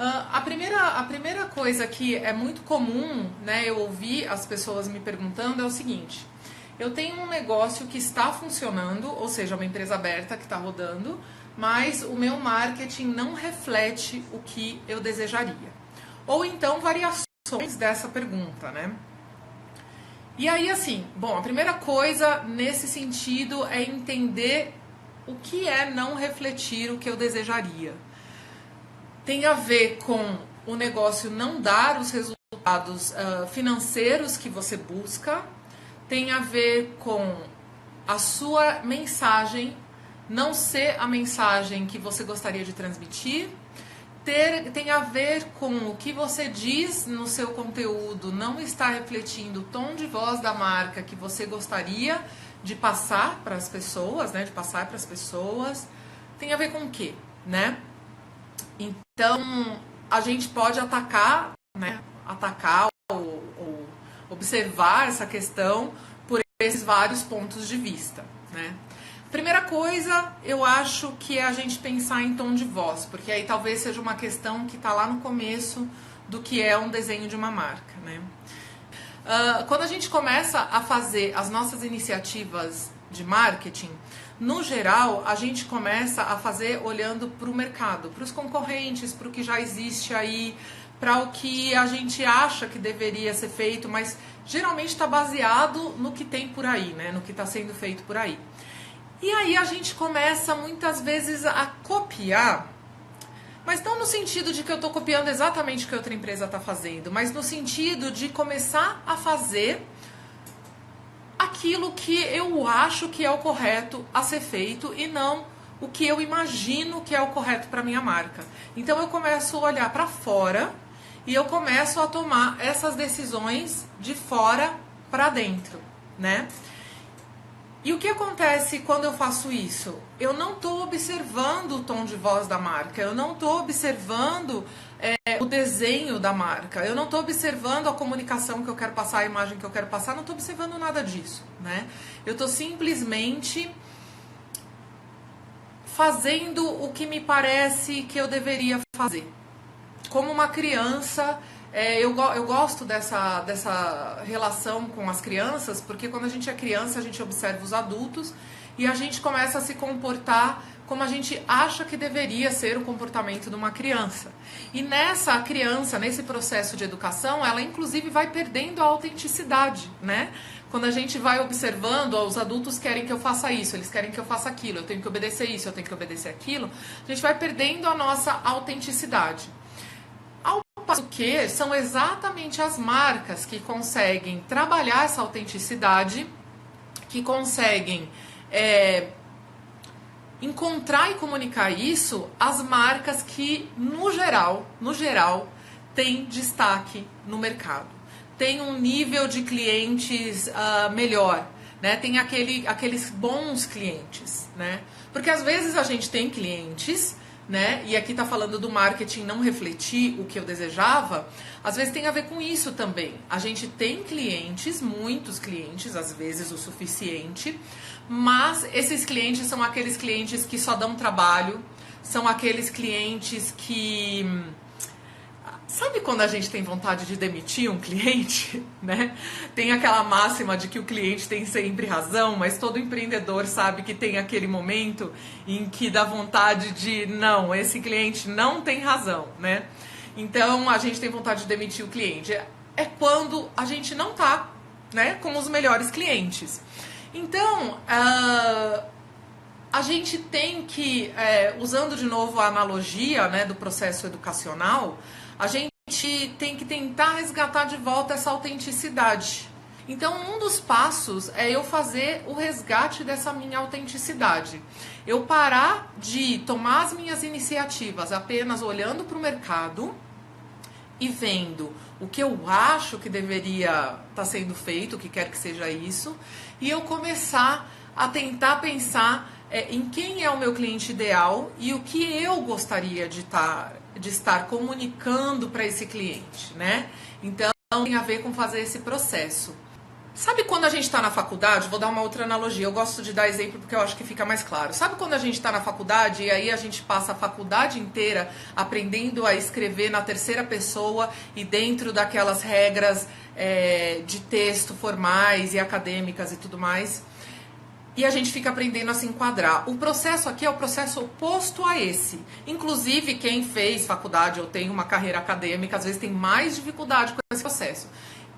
A primeira coisa que é muito comum, né, eu ouvir as pessoas me perguntando é o seguinte: eu tenho um negócio que está funcionando, ou seja, uma empresa aberta que está rodando, mas o meu marketing não reflete o que eu desejaria. Ou então variações dessa pergunta, né? E aí, assim, bom, a primeira coisa nesse sentido é entender o que é não refletir o que eu desejaria. Tem a ver com o negócio não dar os resultados financeiros que você busca, tem a ver com a sua mensagem não ser a mensagem que você gostaria de transmitir, tem a ver com o que você diz no seu conteúdo não está refletindo o tom de voz da marca que você gostaria de passar para as pessoas, né? De passar para as pessoas. Tem a ver com o quê, né? Então, a gente pode atacar, né? Atacar ou observar essa questão por esses vários pontos de vista, né? Primeira coisa, eu acho que é a gente pensar em tom de voz, porque aí talvez seja uma questão que está lá no começo do que é um desenho de uma marca, né? Quando a gente começa a fazer as nossas iniciativas de marketing, no geral, a gente começa a fazer olhando para o mercado, para os concorrentes, para o que já existe aí, para o que a gente acha que deveria ser feito, mas geralmente está baseado no que tem por aí, né? No que está sendo feito por aí. E aí a gente começa muitas vezes a copiar, mas não no sentido de que eu estou copiando exatamente o que outra empresa está fazendo, mas no sentido de começar a fazer aquilo que eu acho que é o correto a ser feito e não o que eu imagino que é o correto para minha marca. Então eu começo a olhar para fora e eu começo a tomar essas decisões de fora para dentro, né? E o que acontece quando eu faço isso? Eu não estou observando o tom de voz da marca, eu não estou observando o desenho da marca, eu não estou observando a comunicação que eu quero passar, a imagem que eu quero passar, não estou observando nada disso, né? Eu estou simplesmente fazendo o que me parece que eu deveria fazer. Como uma criança, eu gosto dessa relação com as crianças, porque quando a gente é criança, a gente observa os adultos e a gente começa a se comportar como a gente acha que deveria ser o comportamento de uma criança. E nessa criança, nesse processo de educação, ela inclusive vai perdendo a autenticidade, né? Quando a gente vai observando, os adultos querem que eu faça isso, eles querem que eu faça aquilo, eu tenho que obedecer isso, eu tenho que obedecer aquilo, a gente vai perdendo a nossa autenticidade. Ao passo que são exatamente as marcas que conseguem trabalhar essa autenticidade, que conseguem encontrar e comunicar isso, as marcas que, no geral, têm destaque no mercado. Tem um nível de clientes melhor, né? Tem aqueles bons clientes, né? Porque às vezes a gente tem clientes, né? E aqui está falando do marketing não refletir o que eu desejava, às vezes tem a ver com isso também. A gente tem clientes, muitos clientes, às vezes o suficiente, mas esses clientes são aqueles clientes que só dão trabalho, são aqueles clientes que... Sabe quando a gente tem vontade de demitir um cliente, né? Tem aquela máxima de que o cliente tem sempre razão, mas todo empreendedor sabe que tem aquele momento em que dá vontade de, não, esse cliente não tem razão, né? Então, a gente tem vontade de demitir o cliente. É quando a gente não tá, né, com os melhores clientes. Então, a gente tem que, usando de novo a analogia, né, do processo educacional, a gente tem que tentar resgatar de volta essa autenticidade. Então, um dos passos é eu fazer o resgate dessa minha autenticidade. Eu parar de tomar as minhas iniciativas apenas olhando para o mercado e vendo o que eu acho que deveria estar sendo feito, o que quer que seja isso, e eu começar a tentar pensar em quem é o meu cliente ideal e o que eu gostaria de estar comunicando para esse cliente, né? Então, tem a ver com fazer esse processo. Sabe quando a gente está na faculdade? Vou dar uma outra analogia. Eu gosto de dar exemplo porque eu acho que fica mais claro. Sabe quando a gente está na faculdade e aí a gente passa a faculdade inteira aprendendo a escrever na terceira pessoa e dentro daquelas regras de texto formais e acadêmicas e tudo mais? E a gente fica aprendendo a se enquadrar. O processo aqui é o processo oposto a esse. Inclusive, quem fez faculdade ou tem uma carreira acadêmica, às vezes tem mais dificuldade com esse processo,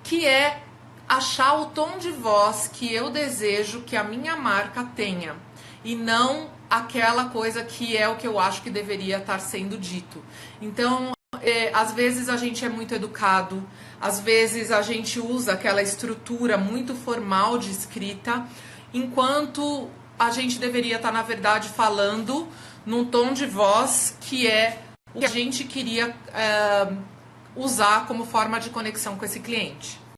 que é achar o tom de voz que eu desejo que a minha marca tenha. E não aquela coisa que é o que eu acho que deveria estar sendo dito. Então, às vezes a gente é muito educado, às vezes a gente usa aquela estrutura muito formal de escrita, enquanto a gente deveria estar, na verdade, falando num tom de voz que é o que a gente queria usar como forma de conexão com esse cliente.